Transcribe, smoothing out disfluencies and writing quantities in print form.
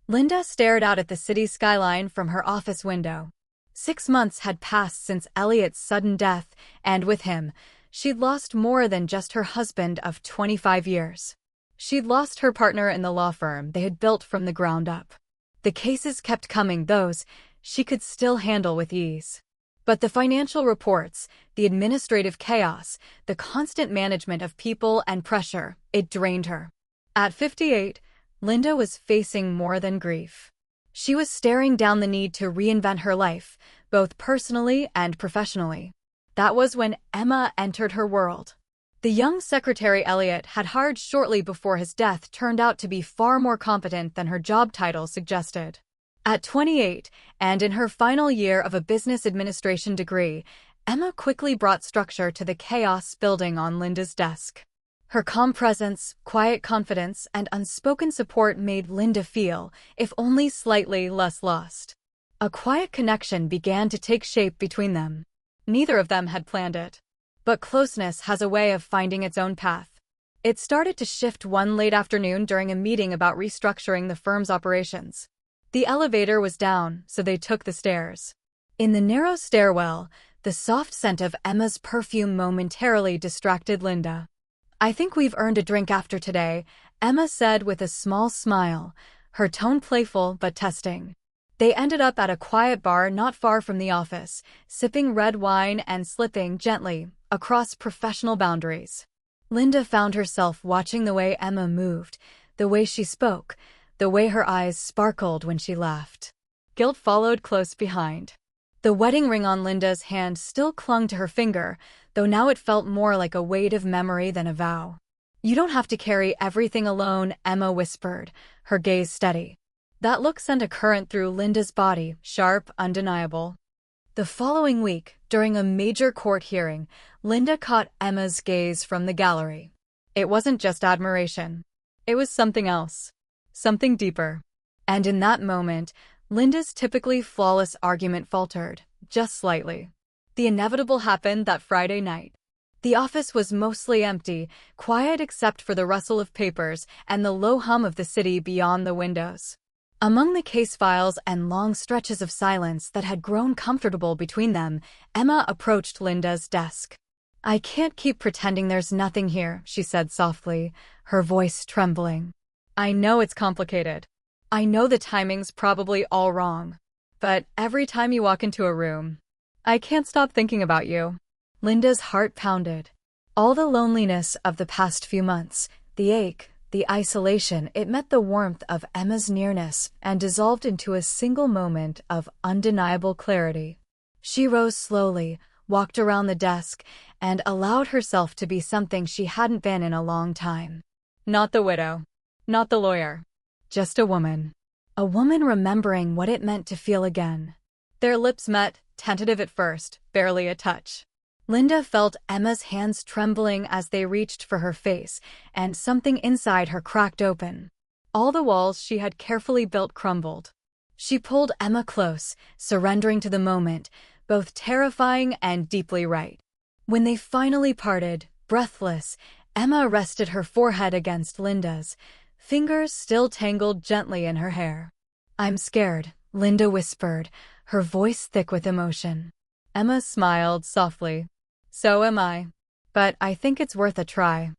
Linda stared out at the city skyline from her office window. 6 months had passed since Elliot's sudden death, and with him, she'd lost more than just her husband of 25 years. She'd lost her partner in the law firm they had built from the ground up. The cases kept coming, those she could still handle with ease. But the financial reports, the administrative chaos, the constant management of people and pressure, it drained her. At 58, Linda was facing more than grief. She was staring down the need to reinvent her life, both personally and professionally. That was when Emma entered her world. The young secretary Elliot had hired shortly before his death turned out to be far more competent than her job title suggested. At 28, and in her final year of a business administration degree, Emma quickly brought structure to the chaos building on Linda's desk. Her calm presence, quiet confidence, and unspoken support made Linda feel, if only slightly, less lost. A quiet connection began to take shape between them. Neither of them had planned it. But closeness has a way of finding its own path. It started to shift one late afternoon during a meeting about restructuring the firm's operations. The elevator was down, so they took the stairs. In the narrow stairwell, the soft scent of Emma's perfume momentarily distracted Linda. "I think we've earned a drink after today," Emma said with a small smile, her tone playful but testing. They ended up at a quiet bar not far from the office, sipping red wine and slipping gently across professional boundaries. Linda found herself watching the way Emma moved, the way she spoke, the way her eyes sparkled when she laughed. Guilt followed close behind. The wedding ring on Linda's hand still clung to her finger, though now it felt more like a weight of memory than a vow. "You don't have to carry everything alone," Emma whispered, her gaze steady. That look sent a current through Linda's body, sharp, undeniable. The following week, during a major court hearing, Linda caught Emma's gaze from the gallery. It wasn't just admiration. It was something else. Something deeper. And in that moment, Linda's typically flawless argument faltered, just slightly. The inevitable happened that Friday night. The office was mostly empty, quiet except for the rustle of papers and the low hum of the city beyond the windows. Among the case files and long stretches of silence that had grown comfortable between them, Emma approached Linda's desk. "I can't keep pretending there's nothing here," she said softly, her voice trembling. "I know it's complicated. I know the timing's probably all wrong. But every time you walk into a room, I can't stop thinking about you." Linda's heart pounded. All the loneliness of the past few months, the ache, the isolation, it met the warmth of Emma's nearness and dissolved into a single moment of undeniable clarity. She rose slowly, walked around the desk, and allowed herself to be something she hadn't been in a long time. Not the widow. Not the lawyer. Just a woman. A woman remembering what it meant to feel again. Their lips met, tentative at first, barely a touch. Linda felt Emma's hands trembling as they reached for her face, and something inside her cracked open. All the walls she had carefully built crumbled. She pulled Emma close, surrendering to the moment, both terrifying and deeply right. When they finally parted, breathless, Emma rested her forehead against Linda's, fingers still tangled gently in her hair. "I'm scared," Linda whispered, her voice thick with emotion. Emma smiled softly. "So am I. But I think it's worth a try."